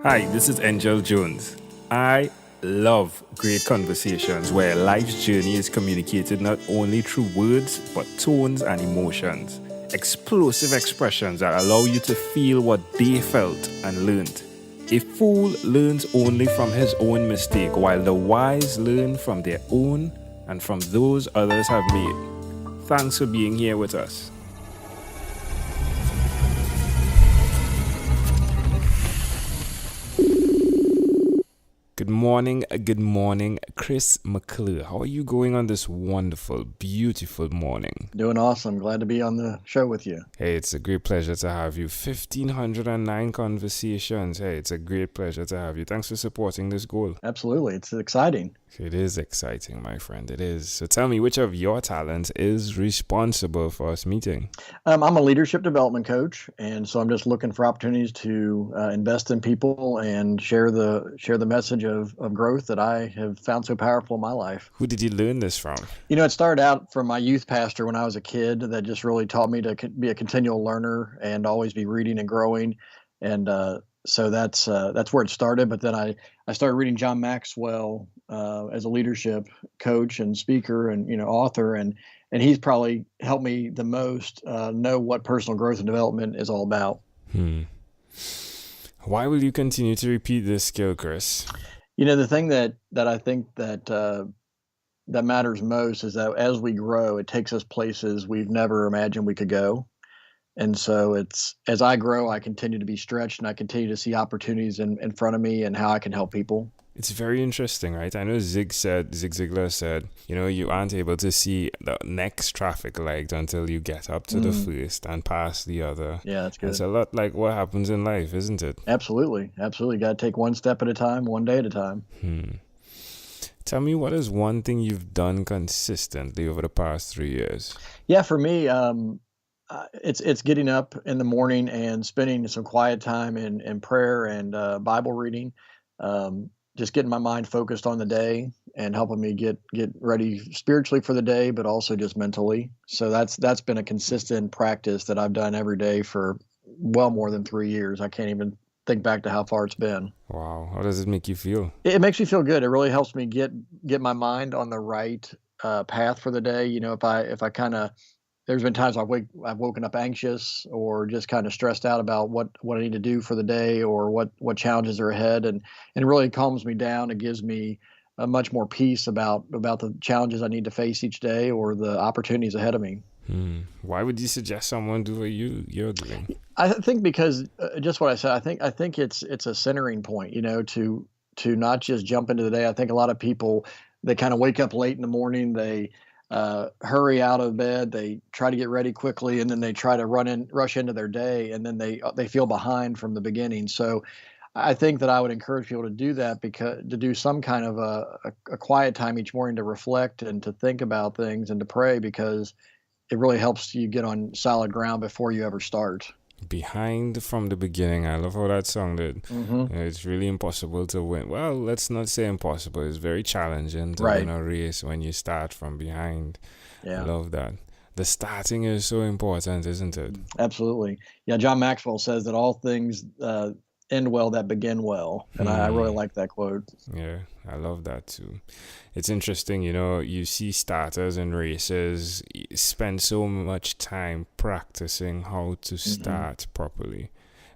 Hi, this is Angel Jones. I love great conversations where life's journey is communicated not only through words, but tones and emotions. Explosive expressions that allow you to feel what they felt and learned. A fool learns only from his own mistake, while the wise learn from their own and from those others have made. Thanks for being here with us. Good morning, Chris McClure. How are you going on this wonderful, beautiful morning? Doing awesome. Glad to be on the show with you. Hey, it's a great pleasure to have you. 1,509 conversations. Hey, it's a great pleasure to have you. Thanks for supporting this goal. Absolutely. It's exciting. It is exciting, my friend. It is. So tell me, which of your talents is responsible for us meeting? I'm a leadership development coach, and so I'm just looking for opportunities to invest in people and share the message of growth that I have found so powerful in my life. Who did you learn this from? You know, it started out from my youth pastor when I was a kid that just really taught me to be a continual learner and always be reading and growing. And so that's where it started. But then I started reading John Maxwell as a leadership coach and speaker and author, and he's probably helped me the most know what personal growth and development is all about. Why will you continue to repeat this skill, Chris? You know, the thing that I think that matters most is that as we grow, it takes us places we've never imagined we could go. And so it's, as I grow, I continue to be stretched and I continue to see opportunities in front of me and how I can help people. It's very interesting, right? I know Zig Ziglar said, you aren't able to see the next traffic light until you get up to the first and pass the other. Yeah, that's good. It's a lot like what happens in life, isn't it? Absolutely. Absolutely. Got to take one step at a time, one day at a time. Tell me, what is one thing you've done consistently over the past 3 years? Yeah, for me, it's getting up in the morning and spending some quiet time in prayer and Bible reading. Just getting my mind focused on the day and helping me get ready spiritually for the day, but also just mentally. So that's been a consistent practice that I've done every day for well more than 3 years. I can't even think back to how far it's been. Wow. How does it make you feel? It makes me feel good. It really helps me get my mind on the right path for the day. You know, if I kind of, there's been times I've woken up anxious or just kind of stressed out about what I need to do for the day or what challenges are ahead, and it really calms me down. It gives me a much more peace about the challenges I need to face each day or the opportunities ahead of me. Why would you suggest someone do what you're doing? I think because just what I said. I think it's a centering point. To not just jump into the day. I think a lot of people, they kind of wake up late in the morning. They hurry out of bed. They try to get ready quickly, and then they try to rush into their day, and then they feel behind from the beginning. So I think that I would encourage people to do that, because to do some kind of a quiet time each morning to reflect and to think about things and to pray, because it really helps you get on solid ground before you ever start. Behind from the beginning. I love how that sounded. It's really impossible to win. Well, let's not say impossible. It's very challenging to win a race when you start from behind. Yeah. I love that. The starting is so important, isn't it? Absolutely. Yeah, John Maxwell says that all things end well that begin well. And I really like that quote. Yeah, I love that too. It's interesting, you see starters in races spend so much time practicing how to start properly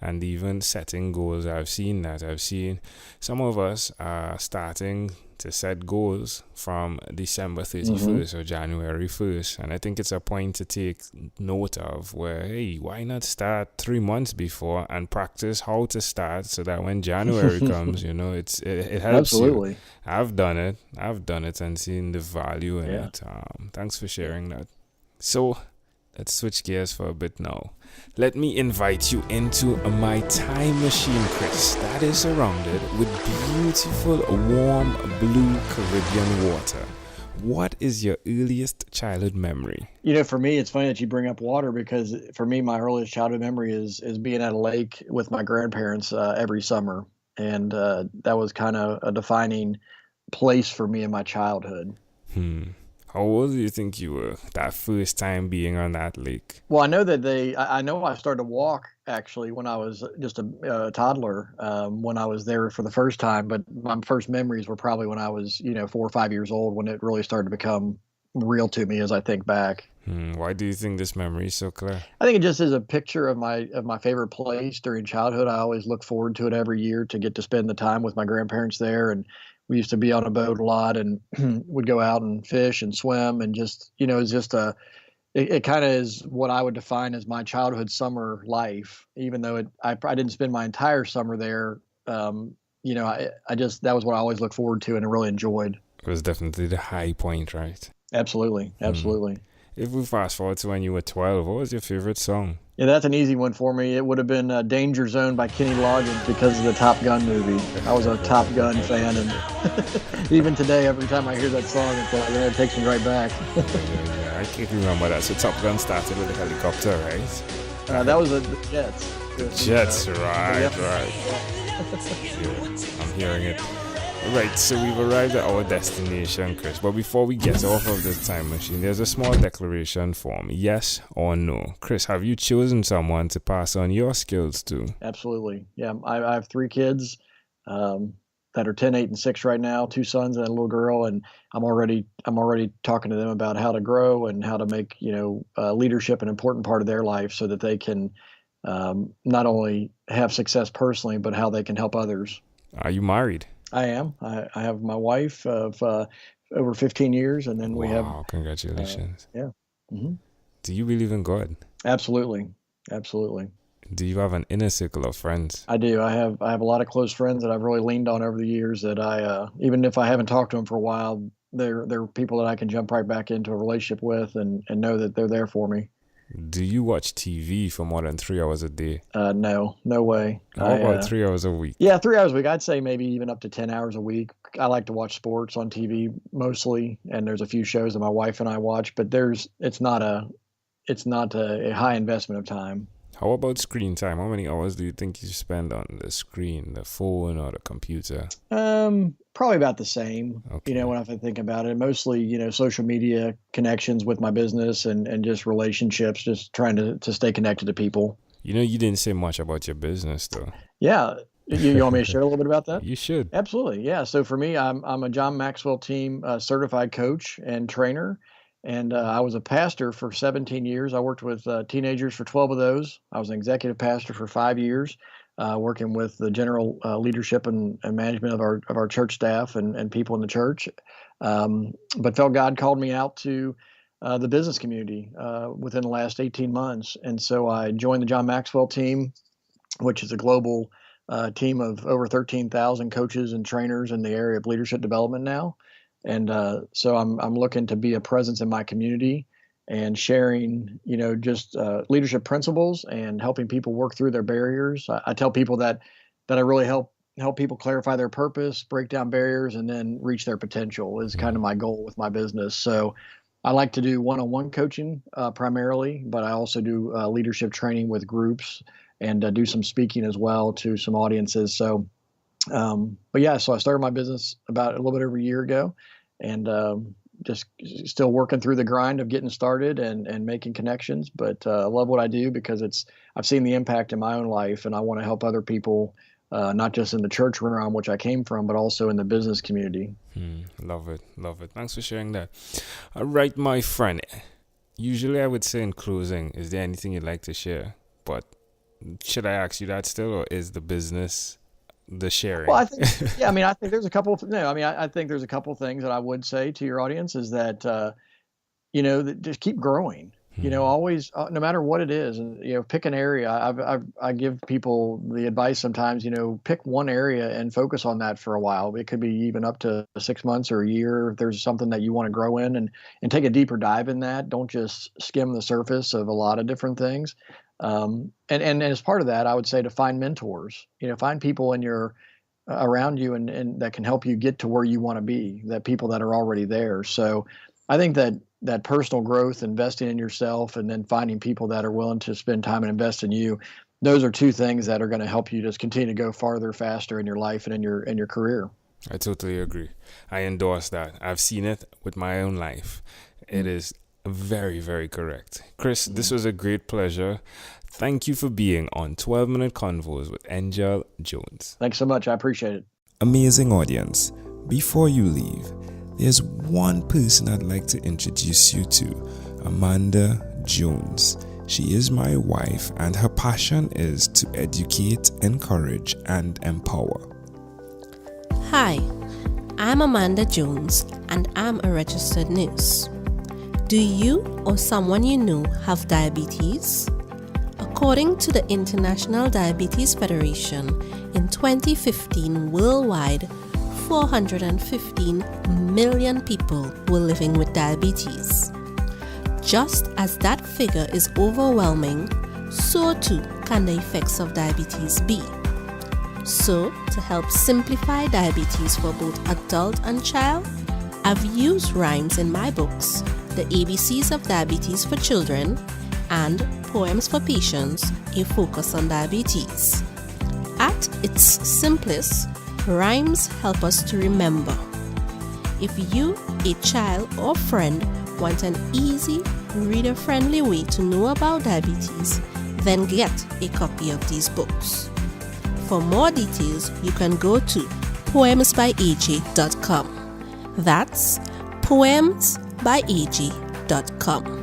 and even setting goals. I've seen that. I've seen some of us are starting to set goals from December 31st or January 1st. And I think it's a point to take note of where, hey, why not start 3 months before and practice how to start so that when January comes, it helps. Absolutely. You. I've done it and seen the value in it. Thanks for sharing that. So let's switch gears for a bit now. Let me invite you into my time machine, Chris, that is surrounded with beautiful, warm, blue Caribbean water. What is your earliest childhood memory? For me, it's funny that you bring up water, because for me, my earliest childhood memory is being at a lake with my grandparents every summer. And that was kind of a defining place for me in my childhood. How old do you think you were that first time being on that lake? Well, I know that I know I started to walk actually when I was just a toddler, when I was there for the first time. But my first memories were probably when I was, 4 or 5 years old, when it really started to become real to me as I think back. Why do you think this memory is so clear? I think it just is a picture of my favorite place during childhood. I always look forward to it every year to get to spend the time with my grandparents there, and we used to be on a boat a lot and would go out and fish and swim and just it's just it kind of is what I would define as my childhood summer life. Even though I didn't spend my entire summer there, I just that was what I always looked forward to and really enjoyed. It was definitely the high point, right? Absolutely, absolutely. If we fast forward to when you were 12, what was your favorite song? Yeah, that's an easy one for me. It would have been Danger Zone by Kenny Loggins because of the Top Gun movie. I was a Top Gun fan, and even today, every time I hear that song, it takes me right back. Yeah, I can't remember that. So Top Gun started with a helicopter, right? That was the Jets. The Jets, right. Yeah, I'm hearing it. Right, so we've arrived at our destination, Chris. But before we get off of this time machine, there's a small declaration form. Yes or no. Chris, have you chosen someone to pass on your skills to? Absolutely. Yeah, I have 3 kids that are 10, 8, and 6 right now. 2 sons and a little girl, and I'm already talking to them about how to grow and how to make leadership an important part of their life, so that they can not only have success personally, but how they can help others. Are you married? I am. I have my wife of over 15 years, and then we have. Wow! Congratulations. Yeah. Mm-hmm. Do you believe in God? Absolutely. Absolutely. Do you have an inner circle of friends? I do. I have a lot of close friends that I've really leaned on over the years. That I even if I haven't talked to them for a while, they're people that I can jump right back into a relationship with and know that they're there for me. Do you watch TV for more than 3 hours a day? No way. How about 3 hours a week? Yeah, 3 hours a week. I'd say maybe even up to 10 hours a week. I like to watch sports on TV mostly, and there's a few shows that my wife and I watch, but it's not a high investment of time. How about screen time? How many hours do you think you spend on the screen, the phone, or the computer? Probably about the same. Okay. When I think about it, mostly, social media connections with my business and just relationships, just trying to stay connected to people. You didn't say much about your business, though. Yeah. You want me to share a little bit about that? You should. Absolutely. Yeah. So for me, I'm a John Maxwell Team certified coach and trainer. And I was a pastor for 17 years. I worked with teenagers for 12 of those. I was an executive pastor for 5 years, working with the general leadership and management of our church staff and people in the church. But felt God called me out to the business community within the last 18 months. And so I joined the John Maxwell Team, which is a global team of over 13,000 coaches and trainers in the area of leadership development now. And so I'm looking to be a presence in my community and sharing, just leadership principles and helping people work through their barriers. I tell people that I really help people clarify their purpose, break down barriers, and then reach their potential is kind of my goal with my business. So I like to do one-on-one coaching primarily, but I also do leadership training with groups and do some speaking as well to some audiences. So but yeah, so I started my business about a little bit over a year ago, and just still working through the grind of getting started and making connections. But I love what I do because I've seen the impact in my own life, and I want to help other people, not just in the church realm, which I came from, but also in the business community. Love it. Thanks for sharing that. All right, my friend. Usually I would say in closing, is there anything you'd like to share? But should I ask you that still, or is the business the sharing? Well, I think there's a couple of, no, I think there's a couple of things that I would say to your audience is that, that just keep growing, always, no matter what it is, and, pick an area. I give people the advice sometimes, pick one area and focus on that for a while. It could be even up to 6 months or a year. If there's something that you want to grow in and take a deeper dive in that, don't just skim the surface of a lot of different things. And as part of that, I would say to find mentors, find people in your around you and that can help you get to where you want to be, that people that are already there. So I think that personal growth, investing in yourself, and then finding people that are willing to spend time and invest in you, those are two things that are going to help you just continue to go farther, faster in your life and in your career. I totally agree. I endorse that. I've seen it with my own life. It is very, very correct. Chris, this was a great pleasure. Thank you for being on 12-Minute Convos with Angel Jones. Thanks so much. I appreciate it. Amazing audience. Before you leave, there's one person I'd like to introduce you to, Amanda Jones. She is my wife, and her passion is to educate, encourage, and empower. Hi, I'm Amanda Jones, and I'm a registered nurse. Do you or someone you know have diabetes? According to the International Diabetes Federation, in 2015 worldwide, 415 million people were living with diabetes. Just as that figure is overwhelming, so too can the effects of diabetes be. So, to help simplify diabetes for both adult and child, I've used rhymes in my books, The ABCs of Diabetes for Children and Poems for Patients, A Focus on Diabetes. At its simplest, rhymes help us to remember. If you, a child or friend, want an easy, reader-friendly way to know about diabetes, then get a copy of these books. For more details, you can go to poemsbyaj.com. That's poemsbyaj.com.